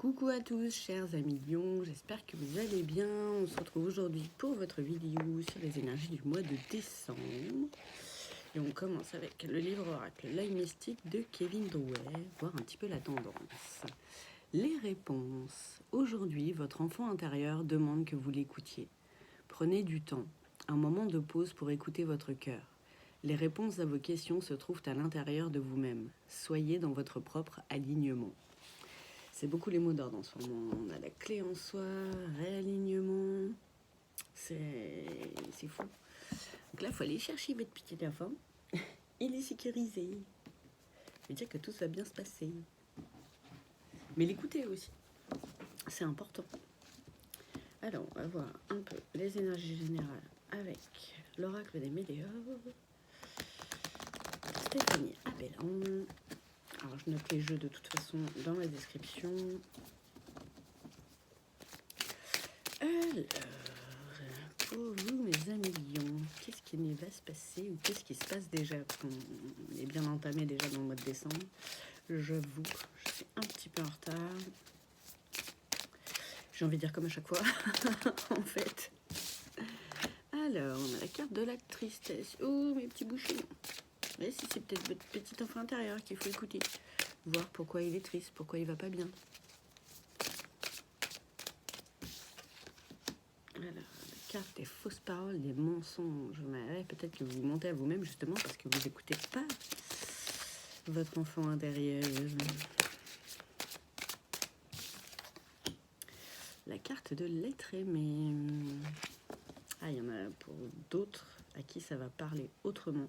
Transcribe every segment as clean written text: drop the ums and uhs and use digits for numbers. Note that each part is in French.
Coucou à tous, chers amis Lions, j'espère que vous allez bien. On se retrouve aujourd'hui pour votre vidéo sur les énergies du mois de décembre. Et on commence avec le livre oracle L'œil mystique de Kevin Drouet, voir un petit peu la tendance. Les réponses. Aujourd'hui, votre enfant intérieur demande que vous l'écoutiez. Prenez du temps, un moment de pause pour écouter votre cœur. Les réponses à vos questions se trouvent à l'intérieur de vous-même. Soyez dans votre propre alignement. C'est beaucoup les mots d'ordre en ce moment. On a la clé en soi, réalignement. C'est fou. Donc là, il faut aller chercher votre petit enfant et les sécuriser. Ça veut dire que tout va bien se passer. Mais l'écouter aussi. C'est important. Alors, on va voir un peu les énergies générales avec l'oracle des médias. Stéphanie Abellan. Alors, je note les jeux de toute façon dans la description. Alors, pour vous, mes amis Lions, qu'est-ce qui va se passer ou qu'est-ce qui se passe déjà? On est bien entamé déjà dans le mois de décembre. J'avoue, je suis un petit peu en retard. J'ai envie de dire comme à chaque fois, en fait. Alors, on a la carte de la tristesse. Oh, mes petits bouchons. Mais si c'est peut-être votre petit enfant intérieur qu'il faut écouter. Voir pourquoi il est triste, pourquoi il va pas bien. Alors, la carte des fausses paroles, des mensonges. Ouais, peut-être que vous mentez à vous-même justement parce que vous n'écoutez pas votre enfant intérieur. La carte de l'être aimé. Ah, il y en a pour d'autres à qui ça va parler autrement.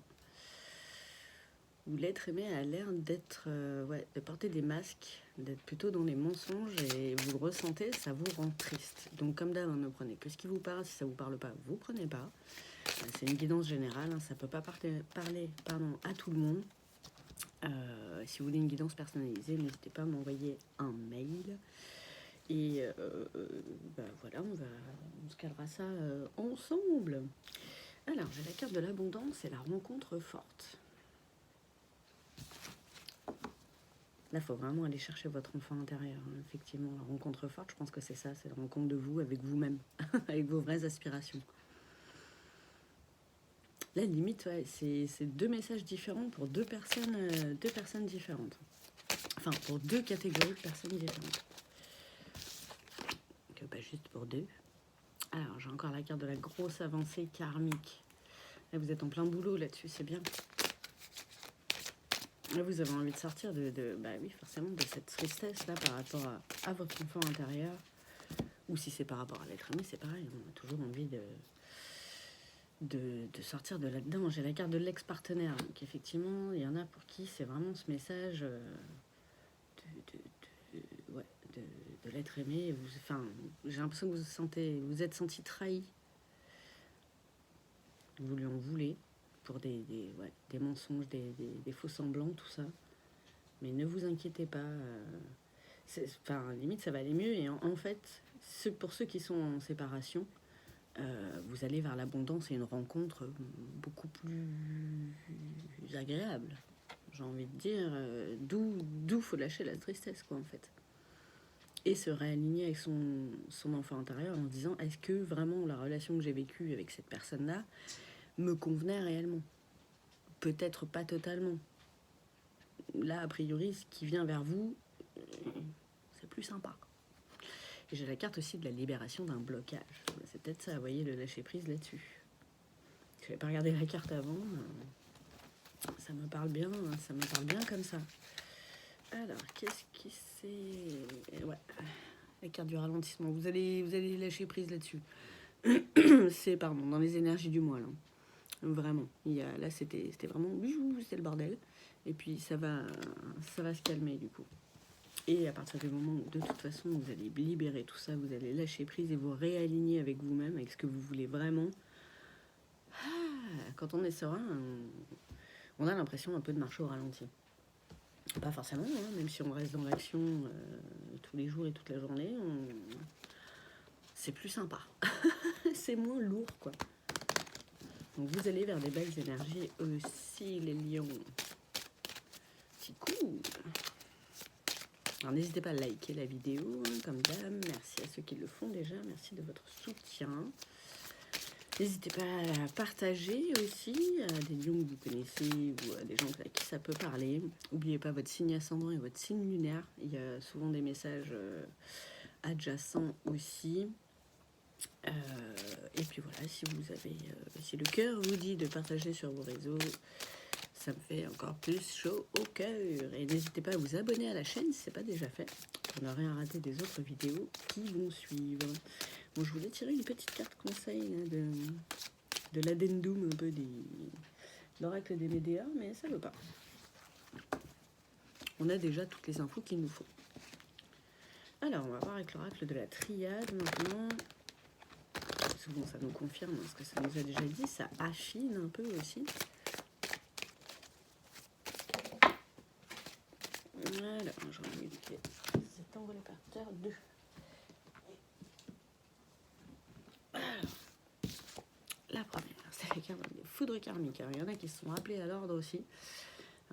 Où l'être aimé a l'air d'être, de porter des masques, d'être plutôt dans les mensonges et vous le ressentez, ça vous rend triste. Donc comme d'hab, ne prenez que ce qui vous parle, si ça vous parle pas, vous prenez pas. C'est une guidance générale, ça peut pas parler à tout le monde. Si vous voulez une guidance personnalisée, n'hésitez pas à m'envoyer un mail. Et voilà, on se calera ça ensemble. Alors, j'ai la carte de l'abondance et la rencontre forte. Là, il faut vraiment aller chercher votre enfant intérieur. Effectivement, la rencontre forte, je pense que c'est ça, c'est la rencontre de vous avec vous-même, avec vos vraies aspirations. Là, limite, ouais, c'est deux messages différents pour deux personnes différentes. Enfin, pour deux catégories de personnes différentes. Donc, pas juste pour deux. Alors, j'ai encore la carte de la grosse avancée karmique. Là, vous êtes en plein boulot là-dessus, c'est bien. Là, vous avez envie de sortir bah oui, forcément, de cette tristesse-là par rapport à votre enfant intérieur. Ou si c'est par rapport à l'être aimé, c'est pareil. On a toujours envie de sortir de là-dedans. J'ai la carte de l'ex-partenaire. Donc, effectivement, il y en a pour qui c'est vraiment ce message de l'être aimé. J'ai l'impression que vous êtes senti trahi. Vous lui en voulez pour des mensonges, des faux semblants, tout ça. Mais ne vous inquiétez pas. Limite, ça va aller mieux. Et en fait, pour ceux qui sont en séparation, vous allez vers l'abondance et une rencontre beaucoup plus agréable. J'ai envie de dire, d'où faut lâcher la tristesse, quoi, en fait. Et se réaligner avec son enfant intérieur en se disant, est-ce que vraiment la relation que j'ai vécue avec cette personne-là me convenait réellement? Peut-être pas totalement. Là, a priori, ce qui vient vers vous, c'est plus sympa. Et j'ai la carte aussi de la libération d'un blocage. C'est peut-être ça, vous voyez, le lâcher-prise là-dessus. Je n'avais pas regardé la carte avant. Ça me parle bien comme ça. Alors, qu'est-ce qui c'est? Ouais, la carte du ralentissement. Vous allez lâcher prise là-dessus. C'est, dans les énergies du mois, là. Vraiment. Là, c'était vraiment... C'était le bordel. Et puis, ça va se calmer, du coup. Et à partir du moment où, de toute façon, vous allez libérer tout ça, vous allez lâcher prise et vous réaligner avec vous-même, avec ce que vous voulez vraiment. Quand on est serein, on a l'impression un peu de marcher au ralenti. Pas forcément, hein, même si on reste dans l'action tous les jours et toute la journée, c'est plus sympa. C'est moins lourd, quoi. Donc vous allez vers des belles énergies aussi, les lions. C'est cool. Alors n'hésitez pas à liker la vidéo, hein, comme d'hab. Merci à ceux qui le font déjà. Merci de votre soutien. N'hésitez pas à partager aussi à des lions que vous connaissez ou à des gens à qui ça peut parler. N'oubliez pas votre signe ascendant et votre signe lunaire. Il y a souvent des messages adjacents aussi. Et puis voilà, si vous avez, si le cœur vous dit de partager sur vos réseaux, ça me fait encore plus chaud au cœur. Et n'hésitez pas à vous abonner à la chaîne si ce n'est pas déjà fait, pour ne rien rater des autres vidéos qui vont suivre. Bon, je voulais tirer une petite carte conseil là, de l'addendum, un peu de l'oracle des Médéas, mais ça ne veut pas. On a déjà toutes les infos qu'il nous faut. Alors, on va voir avec l'oracle de la triade maintenant. Souvent, ça nous confirme ce que ça nous a déjà dit, ça affine un peu aussi. Alors, j'en ai mis cet envolé par terre 2. Alors, la première, c'est la carte des foudres karmiques. Alors, il y en a qui se sont rappelés à l'ordre aussi,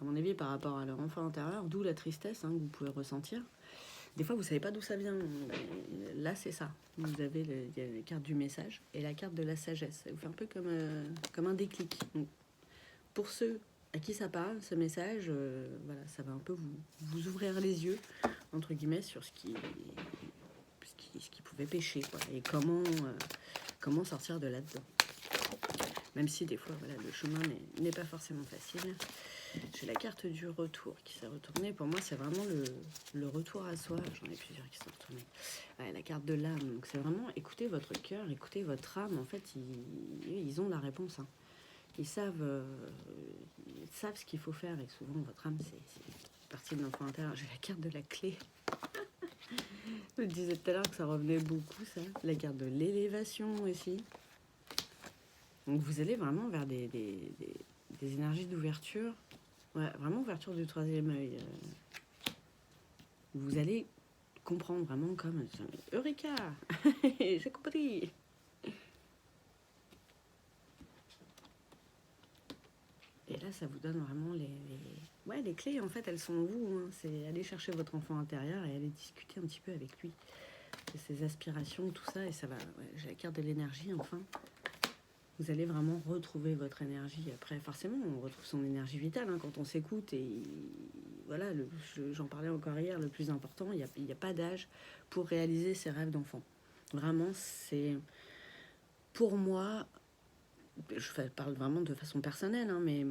à mon avis, par rapport à leur enfant intérieur, d'où la tristesse hein, que vous pouvez ressentir. Des fois, vous ne savez pas d'où ça vient. Là, c'est ça. Vous avez il y a la carte du message et la carte de la sagesse. Ça vous fait un peu comme un déclic. Donc, pour ceux à qui ça parle, ce message, voilà, ça va un peu vous ouvrir les yeux, entre guillemets, sur ce qui pouvait pécher, quoi, et comment sortir de là-dedans. Même si des fois, voilà, le chemin n'est pas forcément facile. J'ai la carte du retour qui s'est retournée. Pour moi, c'est vraiment le retour à soi. J'en ai plusieurs qui sont retournés. Ouais, la carte de l'âme. Donc, c'est vraiment écoutez votre cœur, écoutez votre âme. En fait, ils ont la réponse. Hein. Ils savent ce qu'il faut faire. Et souvent, votre âme, c'est partie de l'enfant intérieur. J'ai la carte de la clé. Je disais tout à l'heure que ça revenait beaucoup, ça. La carte de l'élévation aussi. Donc, vous allez vraiment vers des énergies d'ouverture. Ouais, vraiment ouverture du troisième œil. Vous allez comprendre vraiment comme Eureka. J'ai compris. Et là, ça vous donne vraiment les clés. En fait, elles sont en vous. Hein. C'est aller chercher votre enfant intérieur et aller discuter un petit peu avec lui. De ses aspirations, tout ça. Et ça va. Ouais, j'ai la carte de l'énergie, enfin. Vous allez vraiment retrouver votre énergie. Après, forcément, on retrouve son énergie vitale hein, quand on s'écoute. Et voilà, j'en parlais encore hier, le plus important, il n'y a pas d'âge pour réaliser ses rêves d'enfant. Vraiment, c'est pour moi, je parle vraiment de façon personnelle, hein, mais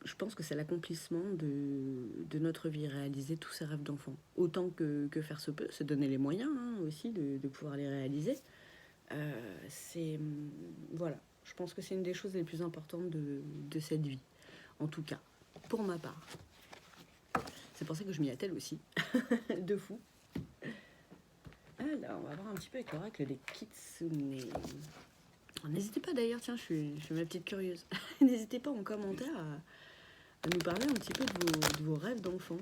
je pense que c'est l'accomplissement de notre vie, réaliser tous ses rêves d'enfant. Autant que faire se peut, se donner les moyens hein, aussi de pouvoir les réaliser. Voilà, je pense que c'est une des choses les plus importantes de cette vie, en tout cas, pour ma part. C'est pour ça que je m'y attelle aussi, de fou. Alors, on va voir un petit peu avec l'oracle des Kitsune. N'hésitez pas d'ailleurs, tiens, je suis ma petite curieuse. N'hésitez pas en commentaire à nous parler un petit peu de vos rêves d'enfant.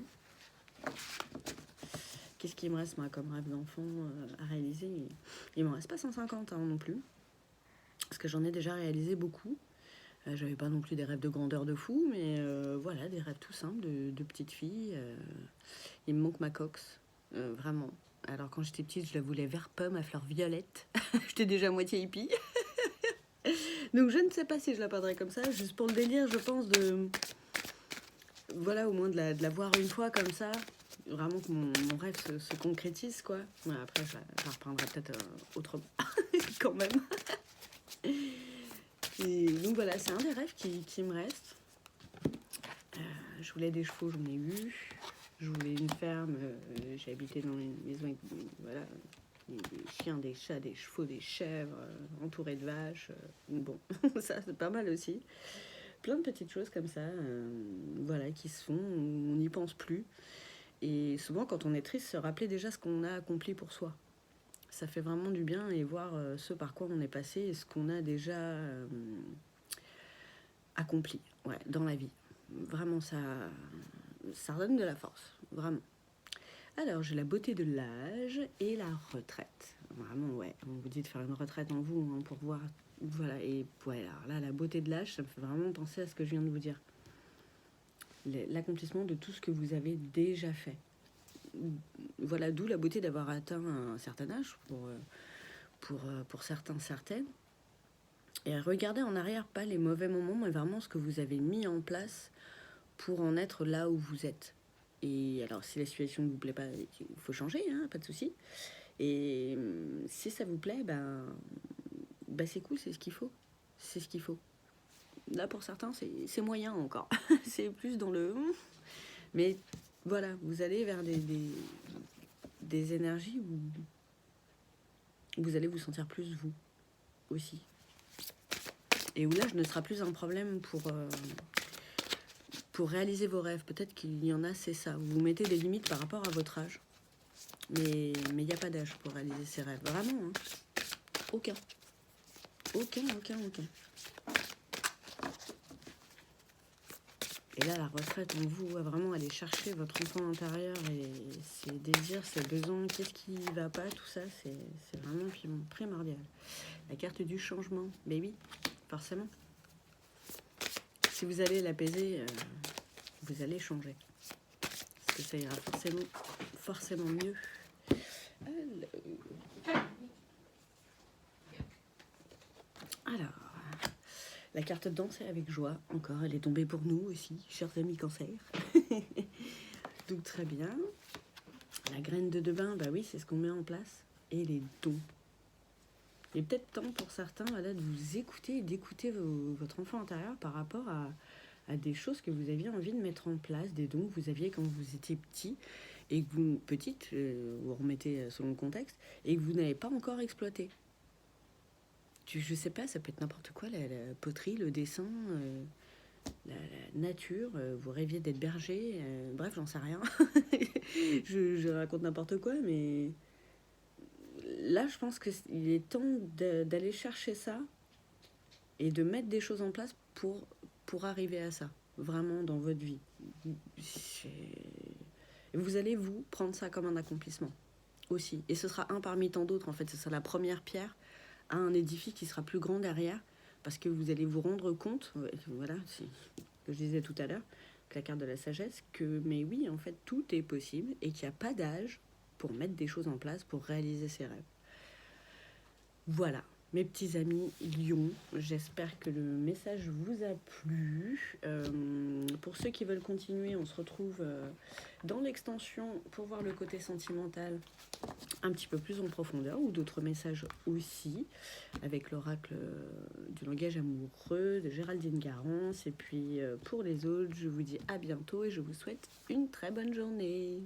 Qu'est-ce qui me reste, moi, comme rêve d'enfant à réaliser? Il ne m'en reste pas 150 hein, non plus. Parce que j'en ai déjà réalisé beaucoup. J'avais pas non plus des rêves de grandeur de fou, mais voilà, des rêves tout simples de petite fille. Il me manque ma cox, vraiment. Alors quand j'étais petite, je la voulais vert pomme à fleur violette. J'étais déjà à moitié hippie. Donc je ne sais pas si je la peindrais comme ça, juste pour le délire, je pense voilà, au moins de la voir une fois comme ça. Vraiment que mon rêve se concrétise, quoi. Ouais, après, je la reprendrai peut-être autrement, quand même. Et donc voilà, c'est un des rêves qui me reste. Je voulais des chevaux, j'en ai eu. Je voulais une ferme, j'ai habité dans une maison avec voilà, des chiens, des chats, des chevaux, des chèvres, entourés de vaches. Bon, ça c'est pas mal aussi. Plein de petites choses comme ça, voilà, qui se font, on n'y pense plus. Et souvent, quand on est triste, se rappeler déjà ce qu'on a accompli pour soi. Ça fait vraiment du bien et voir ce par quoi on est passé et ce qu'on a déjà accompli dans la vie. Vraiment, ça redonne de la force, vraiment. Alors, j'ai la beauté de l'âge et la retraite. Vraiment, ouais, on vous dit de faire une retraite en vous hein, pour voir. Voilà, et ouais, alors là, la beauté de l'âge, ça me fait vraiment penser à ce que je viens de vous dire. L'accomplissement de tout ce que vous avez déjà fait. voilà, d'où la beauté d'avoir atteint un certain âge pour certains, certaines. Et regardez en arrière, pas les mauvais moments, mais vraiment ce que vous avez mis en place pour en être là où vous êtes. Et alors, si la situation ne vous plaît pas, il faut changer, hein, pas de souci. Et si ça vous plaît, c'est cool, c'est ce qu'il faut. C'est ce qu'il faut. Là, pour certains, c'est moyen encore. C'est plus dans le... Mais voilà, vous allez vers des énergies où vous allez vous sentir plus vous aussi. Et où l'âge ne sera plus un problème pour réaliser vos rêves. Peut-être qu'il y en a, c'est ça. Vous mettez des limites par rapport à votre âge. Mais il n'y a pas d'âge pour réaliser ses rêves. Vraiment, hein. Aucun. Aucun. Et là, la retraite en vous va vraiment aller chercher votre enfant intérieur et ses désirs, ses besoins, qu'est-ce qui ne va pas, tout ça, c'est vraiment primordial. La carte du changement, mais oui, forcément. Si vous allez l'apaiser, vous allez changer. Parce que ça ira forcément mieux. Alors, la carte danser avec joie, encore, elle est tombée pour nous aussi, chers amis cancer. Donc très bien. La graine de bain, bah oui, c'est ce qu'on met en place. Et les dons. Il est peut-être temps pour certains de vous écouter et d'écouter votre enfant intérieur par rapport à des choses que vous aviez envie de mettre en place, des dons que vous aviez quand vous étiez petit et que vous, petite, vous remettez selon le contexte, et que vous n'avez pas encore exploité. Je sais pas, ça peut être n'importe quoi, la poterie, le dessin, la nature, vous rêviez d'être berger, bref, j'en sais rien. je raconte n'importe quoi, mais là, je pense qu'il est temps d'aller chercher ça et de mettre des choses en place pour arriver à ça, vraiment dans votre vie. Vous allez vous prendre ça comme un accomplissement aussi. Et ce sera un parmi tant d'autres, en fait. Ce sera la première pierre à un édifice qui sera plus grand derrière, parce que vous allez vous rendre compte, voilà, c'est ce que je disais tout à l'heure, que la carte de la sagesse, mais oui, en fait, tout est possible et qu'il n'y a pas d'âge pour mettre des choses en place, pour réaliser ses rêves. Voilà, mes petits amis lions, j'espère que le message vous a plu. Pour ceux qui veulent continuer, on se retrouve dans l'extension pour voir le côté sentimental un petit peu plus en profondeur, ou d'autres messages aussi, avec l'oracle du langage amoureux de Géraldine Garance. Et puis pour les autres, je vous dis à bientôt et je vous souhaite une très bonne journée.